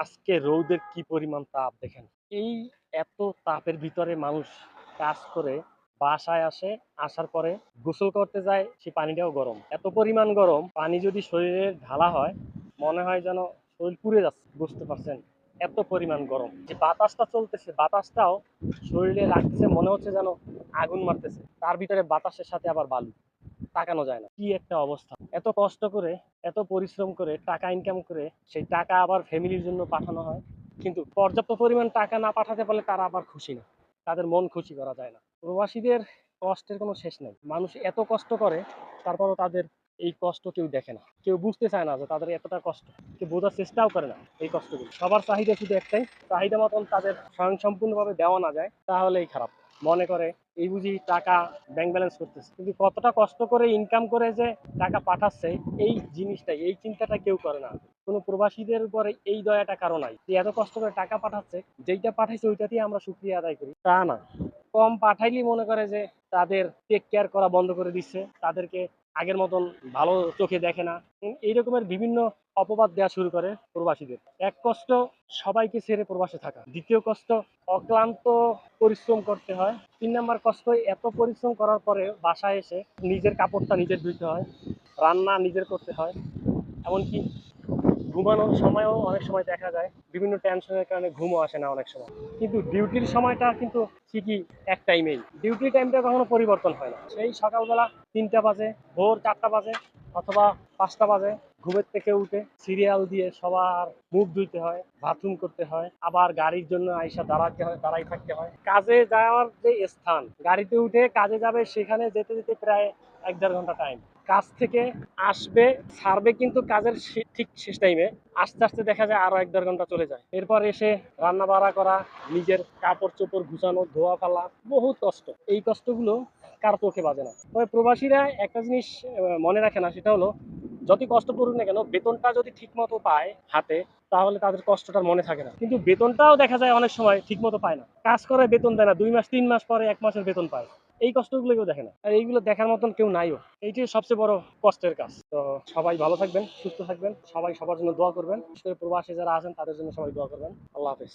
আজকে রৌদের কি পরিমাণ তাপ দেখেন। এই এত তাপের ভিতরে মানুষ কাজ করে বাসায় আসে, আসার পরে গোসল করতে যায়, সে পানিটাও গরম। এত পরিমাণ গরম পানি যদি শরীরে ঢালা হয় মনে হয় যেন শরীর পুড়ে যাচ্ছে, বুঝতে পারছেন? এত পরিমাণ গরম, যে বাতাসটা চলতেছে বাতাসটাও শরীরে লাগতেছে, মনে হচ্ছে যেন আগুন মারতেছে। তার ভিতরে বাতাসের সাথে আবার বালু, তাকানো যায় না। কি একটা অবস্থা! এত কষ্ট করে, এত পরিশ্রম করে টাকা ইনকাম করে সেই টাকা আবার ফ্যামিলির জন্য পাঠানো হয়, কিন্তু পর্যাপ্ত পরিমাণ টাকা না পাঠাতে পারলে তারা আবার খুশি না, তাদের মন খুশি করা যায় না। প্রবাসীদের কষ্টের কোনো শেষ নেই। মানুষ এত কষ্ট করে, তারপরও তাদের এই কষ্ট কেউ দেখে না, কেউ বুঝতে চায় না যে তাদের এতটা কষ্ট, কেউ বোঝার চেষ্টাও করে না। এই কষ্টগুলো সবার চাহিদা শুধু একটাই, চাহিদা মতন তাদের স্বয়ংসম্পূর্ণভাবে দেওয়া না যায় তাহলেই খারাপ। মনে করে এই বুঝি টাকা ব্যাংক ব্যালেন্স করতেছে, কিন্তু কতটা কষ্ট করে ইনকাম করে যে টাকা পাঠাচ্ছে, এই জিনিসটাই, এই চিন্তাটা কেউ করে না। কোনো প্রবাসীদের উপরে এই দয়াটা কারো নাই, যে এত কষ্ট করে টাকা পাঠাচ্ছে, যেইটা পাঠাইছে ওইটাতেই আমরা শুকরিয়া আদায় করি, তা না। কম পাঠাইলেই মনে করে যে তাদের টেক কেয়ার করা বন্ধ করে দিচ্ছে, তাদেরকে আগের মতন ভালো চোখে দেখে না। এই রকমের বিভিন্ন অপবাদ দেওয়া শুরু করে প্রবাসীদের। এক কষ্ট সবাইকে ছেড়ে প্রবাসে থাকা, দ্বিতীয় কষ্ট অক্লান্ত পরিশ্রম করতে হয়, ৩ নাম্বার কষ্ট এত পরিশ্রম করার পরে বাসায় এসে নিজের কাপড়টা নিজের ধুইতে হয়, রান্না নিজের করতে হয়, এমনকি ঘুমানোর সময়ও অনেক সময় দেখা যায় বিভিন্ন টেনশনের কারণে ঘুমও আসে না অনেক সময়। কিন্তু ডিউটির সময়টা কিন্তু ঠিকই এক টাইমেই, ডিউটির টাইমটা কখনো পরিবর্তন হয় না। সেই সকালবেলা ৩টা বাজে, ভোর 4টা বাজে, অথবা 5টা বাজে ঘুমের থেকে উঠে সিরিয়াল দিয়ে সবার মুখ ধুইতে হয়, বাথরুম করতে হয়, আবার গাড়ির জন্য আইসা দাঁড়াতে হয়, দাঁড়াই থাকতে হয়। কাজে যাওয়ার যে স্থান, গাড়িতে উঠে কাজে যাবে, সেখানে যেতে যেতে প্রায় 1-1.5 ঘন্টা টাইম। কাজ থেকে আসবে, ছাড়বে কিন্তু কাজের ঠিক শেষ টাইমে, আস্তে আস্তে দেখা যায় আরো 1-1.5 ঘন্টা চলে যায়। এরপর এসে রান্না বাড়া করা, নিজের কাপড় চোপড় গুছানো, ধোয়া ফেলা, বহুত কষ্ট। এই কষ্টগুলো কার চোখে বাজে না। তবে প্রবাসীরা একটা জিনিস মনে রাখে না, সেটা হলো যতই কষ্ট করুক না কেন, বেতনটা যদি ঠিক মতো পায় হাতে, তাহলে তাদের কষ্টটার মনে থাকে না। কিন্তু বেতনটাও দেখা যায় অনেক সময় ঠিক মতো পায় না, কাজ করে বেতন দেয় না, 2 মাস 3 মাস পরে 1 মাসের বেতন পায়। এই কষ্টগুলো কেউ দেখে না, আর এইগুলো দেখার মতন কেউ নাইও। এইটাই সবচেয়ে বড় কষ্টের কাজ। তো সবাই ভালো থাকবেন, সুস্থ থাকবেন, সবাই সবার জন্য দোয়া করবেন, বিশেষ করে প্রবাসী যারা আছেন তাদের জন্য সবাই দোয়া করবেন। আল্লাহ হাফেজ।